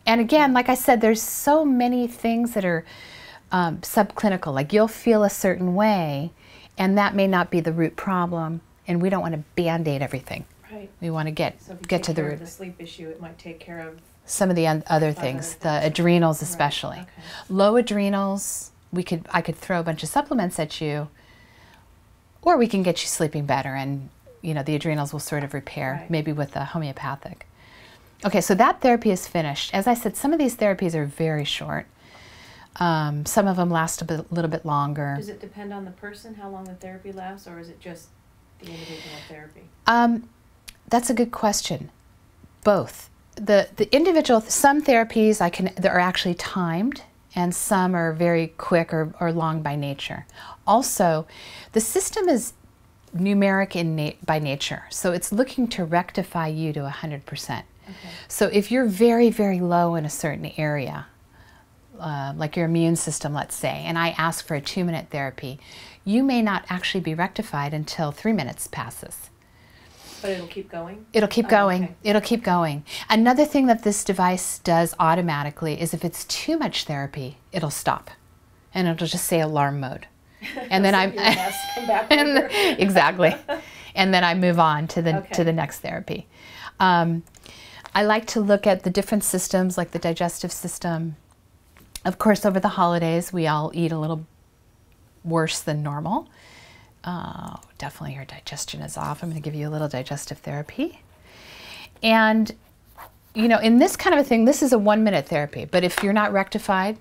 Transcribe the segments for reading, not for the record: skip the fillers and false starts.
And again, like I said, there's so many things that are subclinical. Like you'll feel a certain way, and that may not be the root problem, and we don't want to Band-Aid everything. Right. We want to get to the root. The sleep issue, it might take care of some of the other things, the adrenals especially. Right. Okay. Low adrenals, I could throw a bunch of supplements at you, or we can get you sleeping better, and the adrenals will sort of repair, maybe with a homeopathic. Okay, so that therapy is finished. As I said, some of these therapies are very short. Some of them last a little bit longer. Does it depend on the person, how long the therapy lasts, or is it just the individual therapy? That's a good question. Both. The individual, some therapies that are actually timed, and some are very quick or long by nature. Also, the system is numeric by nature, so it's looking to rectify you to 100%. Okay. So if you're very, very low in a certain area, like your immune system, let's say, and I ask for a 2-minute therapy, you may not actually be rectified until 3 minutes passes. But it'll keep going? It'll keep going. Okay. It'll keep going. Another thing that this device does automatically is if it's too much therapy, it'll stop. And it'll just say alarm mode. And then exactly. And then I move on to the next therapy. I like to look at the different systems, like the digestive system. Of course, over the holidays, we all eat a little worse than normal. Definitely your digestion is off. I'm going to give you a little digestive therapy. And, in this kind of a thing, this is a 1-minute therapy. But if you're not rectified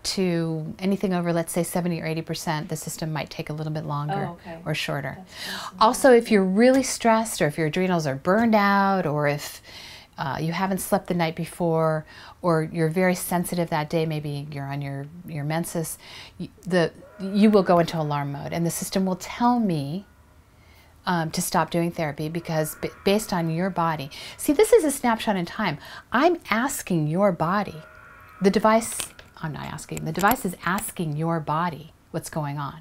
to anything over, let's say, 70 or 80%, the system might take a little bit longer or shorter. Also, if you're really stressed, or if your adrenals are burned out, or if you haven't slept the night before, or you're very sensitive that day, maybe you're on your menses, you will go into alarm mode, and the system will tell me to stop doing therapy, because based on your body. See, this is a snapshot in time. I'm asking your body. The device, I'm not asking, the device is asking your body what's going on.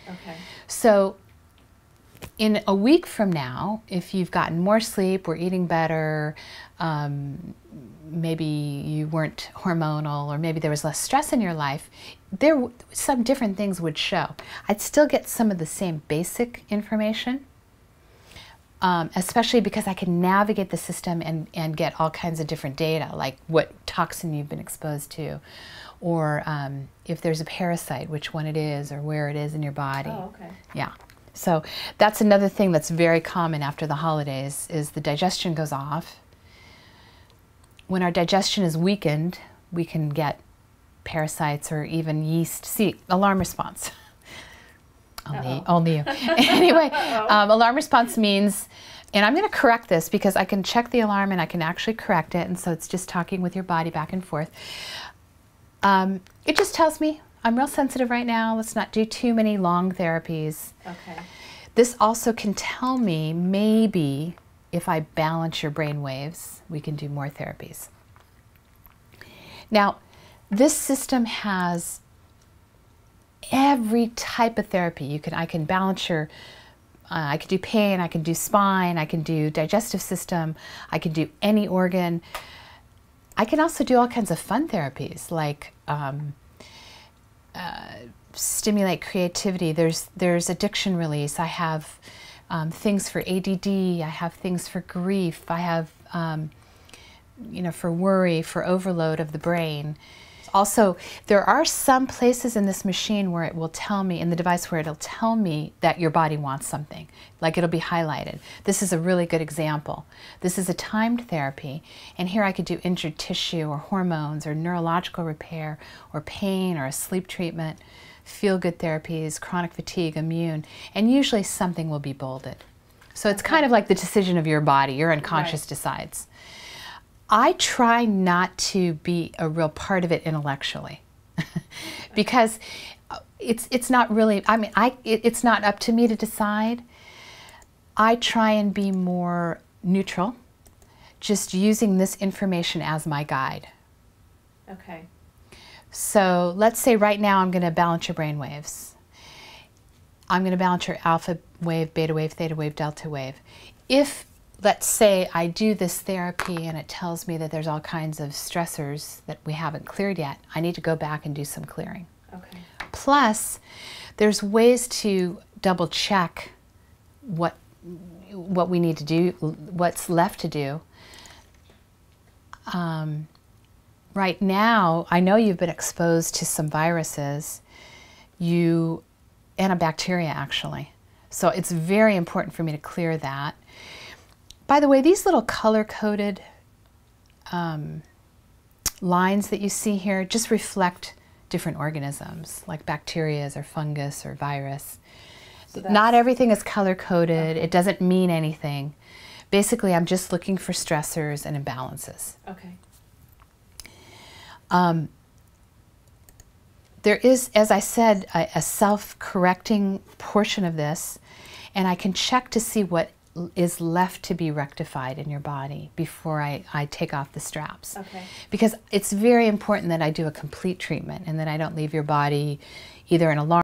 Okay. So in a week from now, if you've gotten more sleep, we're eating better, maybe you weren't hormonal, or maybe there was less stress in your life, some different things would show. I'd still get some of the same basic information, especially because I can navigate the system and get all kinds of different data, like what toxin you've been exposed to, or if there's a parasite, which one it is, or where it is in your body. Oh, okay. Yeah. So that's another thing that's very common after the holidays, is the digestion goes off. When our digestion is weakened, we can get parasites or even yeast. See, alarm response. Only you. Anyway, alarm response means, and I'm going to correct this because I can check the alarm and I can actually correct it, and so it's just talking with your body back and forth. It just tells me, I'm real sensitive right now, let's not do too many long therapies. Okay. This also can tell me, maybe, if I balance your brain waves, we can do more therapies. Now, this system has every type of therapy. I can balance your, I can do pain, I can do spine, I can do digestive system, I can do any organ. I can also do all kinds of fun therapies, like stimulate creativity. There's addiction release. I have things for ADD. I have things for grief. I have, for worry, for overload of the brain. Also, there are some places in this machine where it will tell me, in the device, where it'll tell me that your body wants something. Like, it'll be highlighted. This is a really good example. This is a timed therapy, and here I could do injured tissue, or hormones, or neurological repair, or pain, or a sleep treatment, feel-good therapies, chronic fatigue, immune, and usually something will be bolded. So it's kind of like the decision of your body. Your unconscious decides. I try not to be a real part of it intellectually, because it's not really, it's not up to me to decide. I try and be more neutral, just using this information as my guide. Okay. So let's say right now I'm going to balance your brain waves. I'm going to balance your alpha wave, beta wave, theta wave, delta wave. If let's say I do this therapy and it tells me that there's all kinds of stressors that we haven't cleared yet. I need to go back and do some clearing. Okay. Plus, there's ways to double check what we need to do, what's left to do. Right now, I know you've been exposed to some viruses, and a bacteria actually. So it's very important for me to clear that. By the way, these little color-coded lines that you see here just reflect different organisms, like bacteria or fungus or virus. So not everything is color-coded. It doesn't mean anything. Basically, I'm just looking for stressors and imbalances. Okay. There is, as I said, a self-correcting portion of this, and I can check to see what is left to be rectified in your body before I take off the straps. Okay. Because it's very important that I do a complete treatment and that I don't leave your body either in alarm